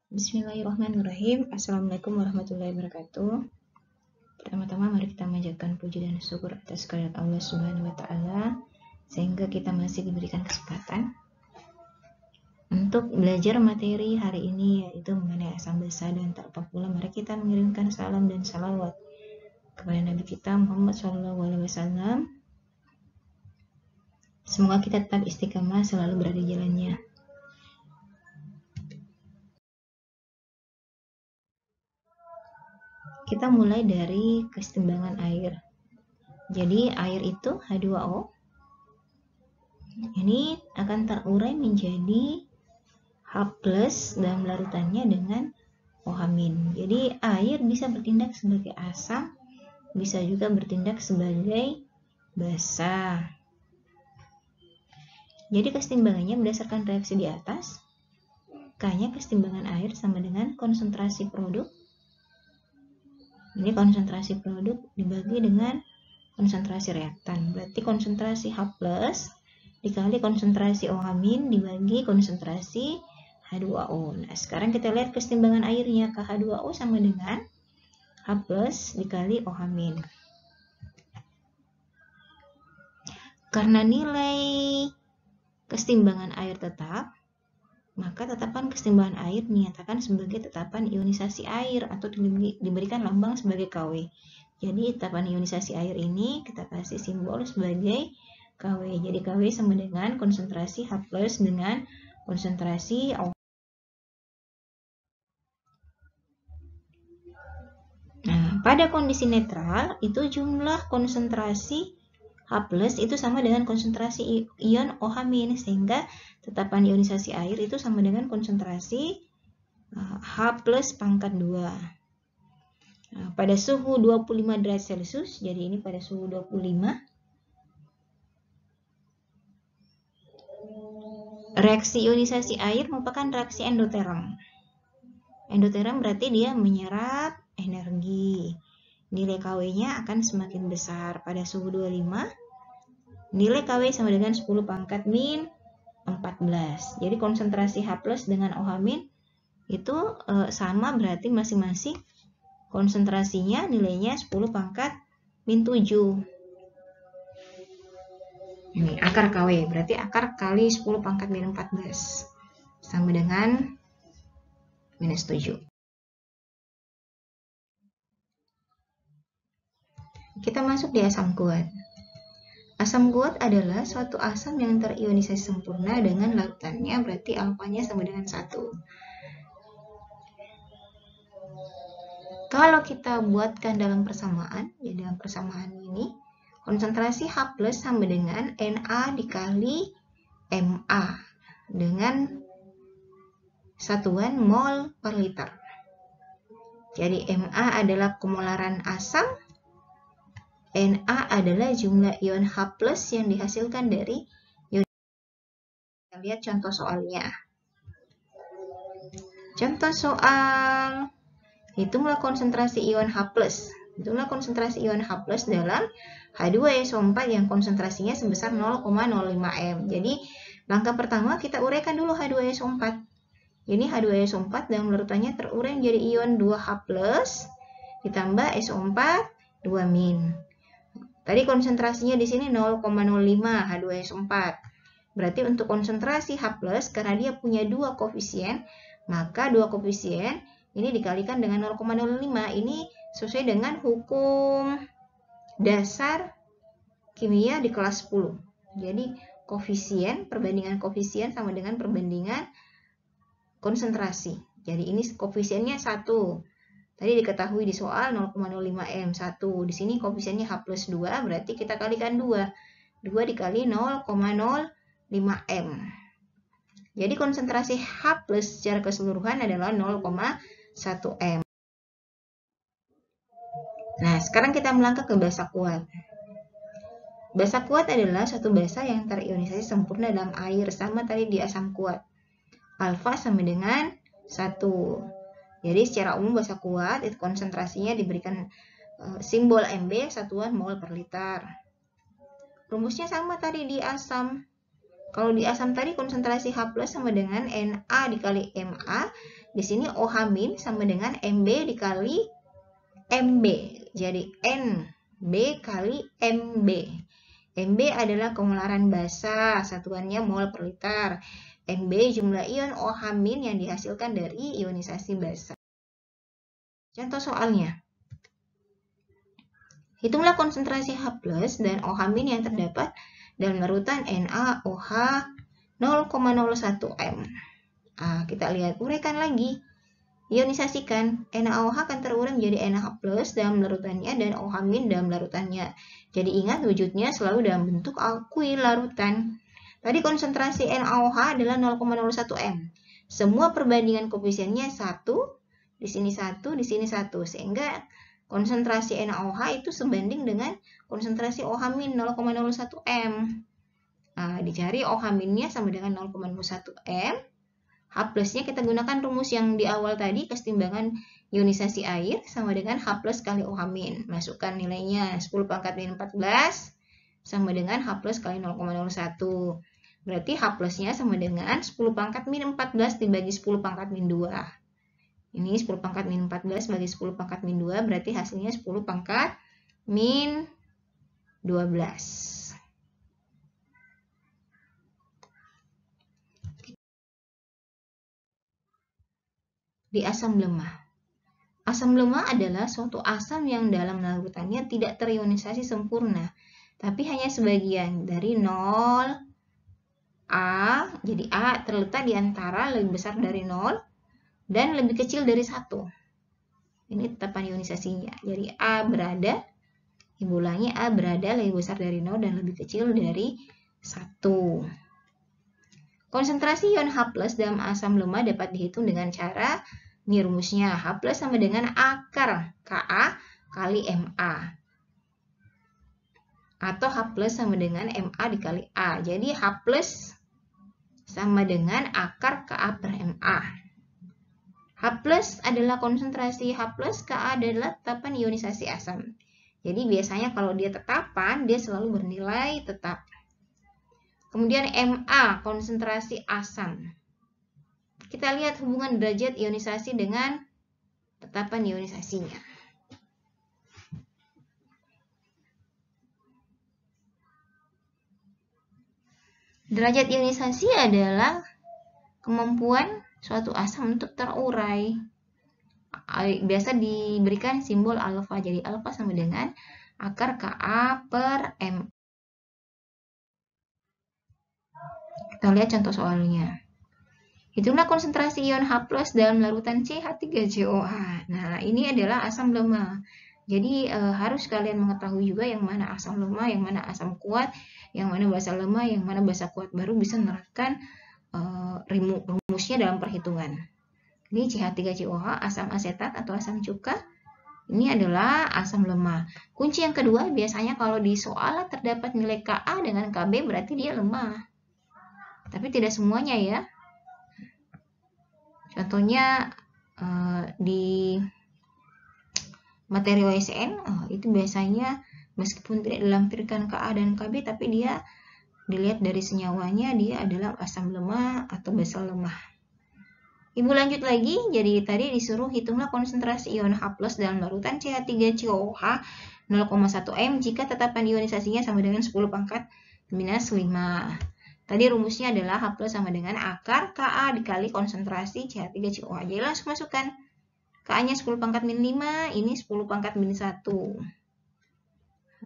Bismillahirrahmanirrahim. Assalamualaikum warahmatullahi wabarakatuh. Pertama-tama mari kita manjatkan puji dan syukur atas kehadirat Allah Subhanahu wa taala sehingga kita masih diberikan kesempatan untuk belajar materi hari ini, yaitu mengenai asam basa. Dan tak lupa pula mari kita mengirimkan salam dan salawat kepada Nabi kita Muhammad SAW. Semoga kita tetap istiqamah selalu berada di jalannya. Kita mulai dari kesetimbangan air. Jadi air itu H2O. Ini akan terurai menjadi H+ dalam larutannya dengan OH-. Jadi air bisa bertindak sebagai asam, bisa juga bertindak sebagai basa. Jadi kesetimbangannya berdasarkan reaksi di atas. K-nya kesetimbangan air sama dengan konsentrasi produk. Ini konsentrasi produk dibagi dengan konsentrasi reaktan. Berarti konsentrasi H+ dikali konsentrasi OH- dibagi konsentrasi H2O. Nah, sekarang kita lihat kesetimbangan airnya. KH2O sama dengan H+ dikali OH-. Karena nilai kesetimbangan air tetap, maka tetapan kesetimbangan air dinyatakan sebagai tetapan ionisasi air atau diberikan lambang sebagai Kw. Jadi tetapan ionisasi air ini kita kasih simbol sebagai Kw. Jadi Kw sama dengan konsentrasi H+ dengan konsentrasi OH. Nah, pada kondisi netral itu jumlah konsentrasi H+ itu sama dengan konsentrasi ion OH- sehingga tetapan ionisasi air itu sama dengan konsentrasi H+ pangkat 2. Nah, pada suhu 25 derajat Celcius, jadi ini pada suhu 25, reaksi ionisasi air merupakan reaksi endoterm. Endoterm berarti dia menyerap energi. Nilai Kw-nya akan semakin besar. Pada suhu 25, nilai Kw sama dengan 10 pangkat min 14. Jadi konsentrasi H+ dengan OH- itu sama, berarti masing-masing konsentrasinya nilainya 10 pangkat min 7. Ini akar Kw, berarti akar kali 10 pangkat min 14 sama dengan minus 7. Kita masuk di asam kuat. Asam kuat adalah suatu asam yang terionisasi sempurna dengan larutannya, berarti alfanya sama dengan 1. Kalau kita buatkan dalam persamaan, ya dalam persamaan ini, konsentrasi H+ sama dengan Na dikali Ma dengan satuan mol per liter. Jadi Ma adalah kemolaran asam, Na adalah jumlah ion H+ yang dihasilkan dari ion. Kita lihat contoh soalnya. Contoh soal, hitunglah konsentrasi ion H+. Hitunglah konsentrasi ion H+ dalam H2SO4 yang konsentrasinya sebesar 0,05 m. Jadi langkah pertama kita uraikan dulu H2SO4. Ini H2SO4 dalam larutannya terurai menjadi ion 2H+ ditambah SO4 2-. Tadi konsentrasinya di sini 0,05 H2SO4. Berarti untuk konsentrasi H+, karena dia punya 2 koefisien, maka 2 koefisien ini dikalikan dengan 0,05. Ini sesuai dengan hukum dasar kimia di kelas 10. Jadi koefisien, perbandingan koefisien sama dengan perbandingan konsentrasi. Jadi ini koefisiennya 1. Tadi diketahui di soal 0,05 m 1. Di sini koefisiennya H+2, berarti kita kalikan 2. 2 dikali 0,05 m. Jadi konsentrasi H+ secara keseluruhan adalah 0,1 m. Nah, sekarang kita melangkah ke basa kuat. Basa kuat adalah suatu basa yang terionisasi sempurna dalam air, sama tadi di asam kuat. Alfa sama dengan 1. Jadi secara umum basa kuat itu konsentrasinya diberikan simbol Mb, satuan mol per liter. Rumusnya sama tadi di asam. Kalau di asam tadi konsentrasi H+ sama dengan Na dikali Ma. Di sini OH- sama dengan Mb dikali Mb. Jadi Nb kali Mb. Mb adalah kemolaran basa, satuannya mol per liter. Mb jumlah ion OH- yang dihasilkan dari ionisasi basa. Contoh soalnya. Hitunglah konsentrasi H+ dan OH- yang terdapat dalam larutan NaOH 0,01 m. Nah, kita lihat, uraikan lagi. Ionisasikan, NaOH akan terurai menjadi NaH+ dalam larutannya dan OH- dalam larutannya. Jadi ingat wujudnya selalu dalam bentuk alkuil larutan. Tadi konsentrasi NaOH adalah 0,01 m. Semua perbandingan koefisiennya 1, di sini 1, di sini 1. Sehingga konsentrasi NaOH itu sebanding dengan konsentrasi OH- 0,01 m. Nah, dicari OH-nya sama dengan 0,01 m. H+-nya kita gunakan rumus yang di awal tadi, kesetimbangan ionisasi air sama dengan H+ kali OH-. Masukkan nilainya 10 pangkat min 14 sama dengan H+ kali 0,01. Berarti H+-nya sama dengan 10 pangkat min 14 dibagi 10 pangkat min 2. Ini 10 pangkat min 14 bagi 10 pangkat min 2, berarti hasilnya 10 pangkat min 12. Di asam lemah. Asam lemah adalah suatu asam yang dalam larutannya tidak terionisasi sempurna, tapi hanya sebagian dari 0 A, jadi A terletak di antara lebih besar dari 0 dan lebih kecil dari 1. Ini tetapan ionisasinya. Jadi A berada, Ibu ulangi, A berada lebih besar dari 0 dan lebih kecil dari 1. Konsentrasi ion H+ dalam asam lemah dapat dihitung dengan cara, ini rumusnya, H+ sama dengan akar Ka kali Ma. Atau H+ sama dengan Ma dikali A. Jadi H+ sama dengan akar Ka per Ma. H+ adalah konsentrasi H+, Ka adalah tetapan ionisasi asam. Jadi biasanya kalau dia tetapan, dia selalu bernilai tetap. Kemudian Ma, konsentrasi asam. Kita lihat hubungan derajat ionisasi dengan tetapan ionisasinya. Derajat ionisasi adalah kemampuan suatu asam untuk terurai. Biasa diberikan simbol alfa. Jadi alfa sama dengan akar Ka per M. Kita lihat contoh soalnya. Hitunglah konsentrasi ion H+ dalam larutan CH3COH. Nah, ini adalah asam lemah. Jadi harus kalian mengetahui juga yang mana asam lemah, yang mana asam kuat, yang mana basa lemah, yang mana basa kuat, baru bisa menerapkan rumusnya dalam perhitungan. Ini CH3COH, asam asetat atau asam cuka. Ini adalah asam lemah. Kunci yang kedua, biasanya kalau di soal terdapat nilai Ka dengan Kb berarti dia lemah. Tapi tidak semuanya ya. Contohnya di materi OSN itu biasanya meskipun tidak dilampirkan Ka dan Kb, tapi dia dilihat dari senyawanya dia adalah asam lemah atau basa lemah. Ibu lanjut lagi, jadi tadi disuruh hitunglah konsentrasi ion H+ dalam larutan CH3COH 0,1 m jika tetapan ionisasinya sama dengan 10 pangkat minus 5. Tadi rumusnya adalah H+ sama dengan akar Ka dikali konsentrasi CH3COH. Jadi langsung masukkan. Ka-nya 10 pangkat min 5, ini 10 pangkat min 1.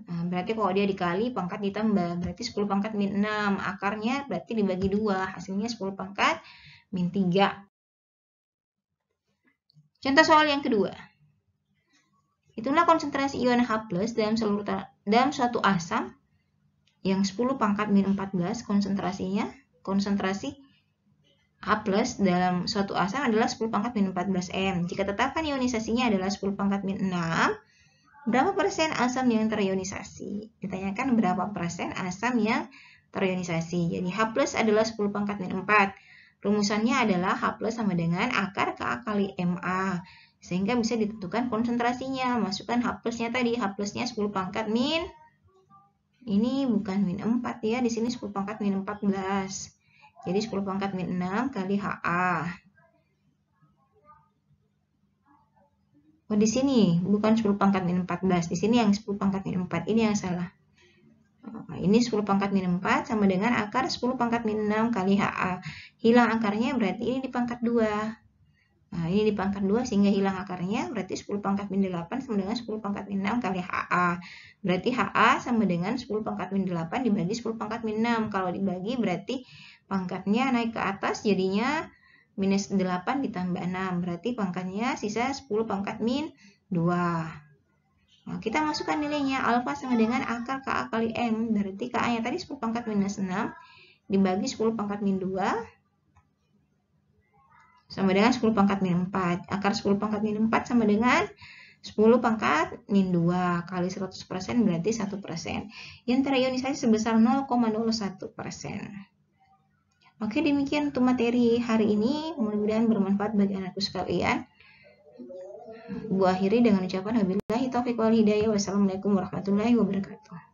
Nah, berarti kalau dia dikali, pangkat ditambah. Berarti 10 pangkat min 6. Akarnya berarti dibagi 2. Hasilnya 10 pangkat min 3. Contoh soal yang kedua. Hitunglah konsentrasi ion H+ dalam suatu asam yang 10 pangkat min 14 konsentrasinya. Konsentrasi H+ dalam suatu asam adalah 10 pangkat min 14 m. Jika tetapan ionisasinya adalah 10 pangkat min 6, berapa persen asam yang terionisasi? Ditanyakan berapa persen asam yang terionisasi. Jadi H+ adalah 10 pangkat min 4. Rumusannya adalah H+ sama dengan akar Ka kali Ma. Sehingga bisa ditentukan konsentrasinya. Masukkan H+-nya tadi. H+-nya 10 pangkat min Ini bukan min 4 ya, di sini 10 pangkat min 14. Jadi 10 pangkat min 6 kali HA. Oh, di sini bukan 10 pangkat min 14. Di sini yang 10 pangkat min 4. Ini yang salah. Nah, ini 10 pangkat min 4 sama dengan akar 10 pangkat min 6 kali HA. Hilang akarnya berarti ini di pangkat 2. Nah, ini di pangkat 2 sehingga hilang akarnya, berarti 10 pangkat min 8 sama dengan 10 pangkat min 6 kali HA. Berarti HA sama dengan 10 pangkat min 8 dibagi 10 pangkat min 6. Kalau dibagi berarti pangkatnya naik ke atas jadinya minus 8 ditambah 6. Berarti pangkatnya sisa 10 pangkat min 2. Nah, kita masukkan nilainya. Alfa sama dengan akar KA kali M. Berarti KA-nya tadi 10 pangkat minus 6 dibagi 10 pangkat min 2. Sama dengan 10 pangkat min 4. Akar 10 pangkat min 4 sama dengan 10 pangkat min 2 kali 100% berarti 1%. Yang terionisasi sebesar 0,01%. Oke, demikian untuk materi hari ini. Mudah-mudahan bermanfaat bagi anakku sekalian. Bu akhiri dengan ucapan wabillahi taufiq wal hidayah. Wassalamualaikum warahmatullahi wabarakatuh.